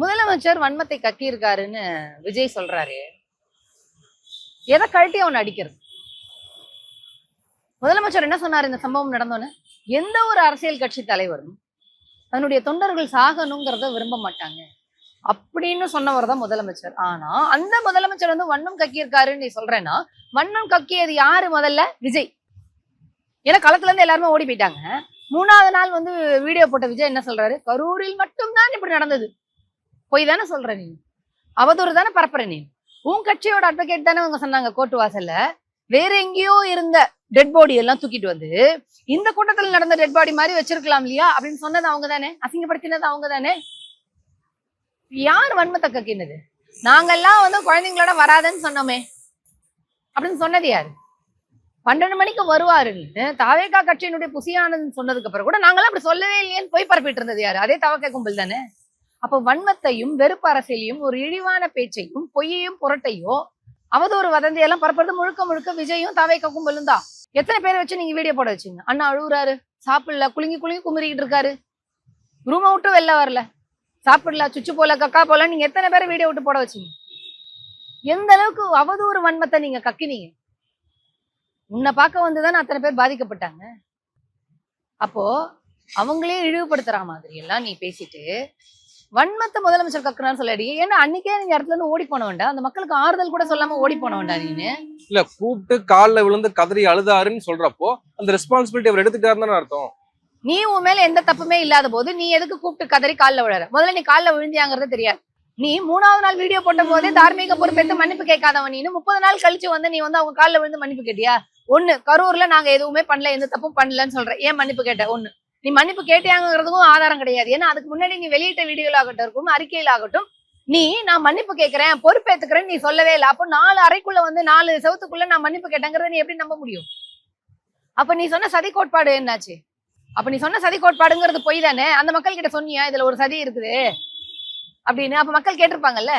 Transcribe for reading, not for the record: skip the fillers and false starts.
முதலமைச்சர் வன்மத்தை கக்கியிருக்காருன்னு விஜய் சொல்றாரு. எதை கழட்டி அவன் அடிக்கிறது? முதலமைச்சர் என்ன சொன்னாரு இந்த சம்பவம் நடந்தோன்னு? எந்த ஒரு அரசியல் கட்சி தலைவரும் தன்னுடைய தொண்டர்கள் சாகணுங்கிறத விரும்ப மாட்டாங்க அப்படின்னு சொன்னவர் தான் முதலமைச்சர். ஆனா அந்த முதலமைச்சர் வந்து வன்மம் கக்கியிருக்காருன்னு நீ சொல்றேன்னா, வன்மம் கக்கியது யாரு? முதல்ல விஜய். ஏன்னா களத்துல இருந்து எல்லாருமே ஓடி போயிட்டாங்க. 3வது நாள் வந்து வீடியோ போட்ட விஜய் என்ன சொல்றாரு? கரூரில் மட்டும்தான் இப்படி நடந்தது. போய் தானே சொல்ற நீ, அவதூறு தானே பரப்புற நீ. உன் கட்சியோட அட்வொகேட் தானே அவங்க சொன்னாங்க கோர்ட்டு வாசல்ல வேற எங்கேயோ இருந்த டெட் பாடி எல்லாம் தூக்கிட்டு வந்து இந்த கூட்டத்தில் நடந்த டெட் பாடி மாதிரி வச்சிருக்கலாம் இல்லையா அப்படின்னு சொன்னது அவங்க தானே, அசிங்கப்படுத்தினது அவங்க தானே. யார் வன்மத்தை கக்கினது? நாங்கெல்லாம் வந்து குழந்தைங்களோட வராதுன்னு சொன்னோமே அப்படின்னு சொன்னது யாரு? 12 மணிக்கு வருவாருன்னு தாவேகா கட்சியினுடைய புசியானதுன்னு சொன்னதுக்கு அப்புறம் கூட நாங்கெல்லாம் அப்படி சொல்லவே இல்லையேன்னு போய் பரப்பிட்டு இருந்தது யாரு? அதே தவக்க கும்பல் தானே. அப்ப வன்மத்தையும் வெறுப்பு அரசியலையும் ஒரு இழிவான பேச்சையும் பொய்யையும் புரட்டையோ அவதூறு வதந்தியெல்லாம் பரப்புறது முழுக்க முழுக்க விஜயும் தாவேகா கும்பலும் தான். எத்தனை பேரை வச்சு நீங்க வீடியோ போட வச்சீங்க? அண்ணா அழுகுறாரு, சாப்பிடல, குலுங்கி குலுங்கி குமுறிக்கிட்டு இருக்காரு, ரூமை விட்டு வெளில வரல, சாப்பிடல, சுச்சு போல கக்கா போல, நீங்க எத்தனை பேரை வீடியோ விட்டு போட வச்சீங்க? எந்த அளவுக்கு அவதூறு வன்மத்தை நீங்க கக்கினீங்க? உன்னை பார்க்க வந்துதானே அத்தனை பேர் பாதிக்கப்பட்டாங்க. அப்போ அவங்களே இழிவுபடுத்துற மாதிரி எல்லாம் நீ பேசிட்டு வன்மத்தை முதலமைச்சர் கக்குறான்னு சொல்லடி. ஏன்னா அன்னைக்கே நீங்க இடத்துல இருந்து ஓடி போன வேண்டாம், அந்த மக்களுக்கு ஆறுதல் கூட சொல்லாம ஓடி போன வேண்டாம் நீனு. இல்ல கூப்பிட்டு காலில் விழுந்து கதறி அழுதாருன்னு சொல்றப்போ அந்த ரெஸ்பான்சிபிலிட்டி அவர் எடுத்துட்டாருன்னு அர்த்தம். நீ உன் மேல எந்த தப்புமே இல்லாத போது நீ எதுக்கு கூப்பிட்டு கதறி காலில் விழற? முதல்ல நீ காலில் விழுந்தியாங்கிறது தெரியாது. நீ 3வது நாள் வீடியோ போட்ட போதே தார்மீக பொறுப்பேற்று மன்னிப்பு கேட்காதவன் நீனு 30 நாள் கழிச்சு வந்து நீ வந்து அவங்க காலில் விழுந்து மன்னிப்பு கேட்டியா? ஒண்ணு, கரூர்ல நாங்க எதுவுமே பண்ணல, எந்த தப்பும் பண்ணலன்னு சொல்ற, ஏன் மன்னிப்பு கேட்ட? ஒண்ணு, நீ மன்னிப்பு கேட்டியாங்கிறதுக்கும் ஆதாரம் கிடையாது. ஏன்னா அதுக்கு முன்னாடி நீ வெளியிட்ட வீடியோல ஆகட்டும் இருக்கும், அறிக்கையில் ஆகட்டும், நீ நான் மன்னிப்பு கேட்கிறேன் பொறுப்பேற்றுக்கிறேன்னு நீ சொல்லவே இல்லை. அப்போ 4 அறைக்குள்ள வந்து 4 செவத்துக்குள்ள நான் மன்னிப்பு கேட்டேங்கிறத நீ எப்படி நம்ப முடியும்? அப்ப நீ சொன்ன சதி கோட்பாடு என்னாச்சு? அப்ப நீ சொன்ன சதி கோட்பாடுங்கிறது பொய் தானே. அந்த மக்கள் கிட்ட சொன்னியா இதுல ஒரு சதி இருக்குது அப்படின்னு? அப்ப மக்கள் கேட்டிருப்பாங்கல்ல.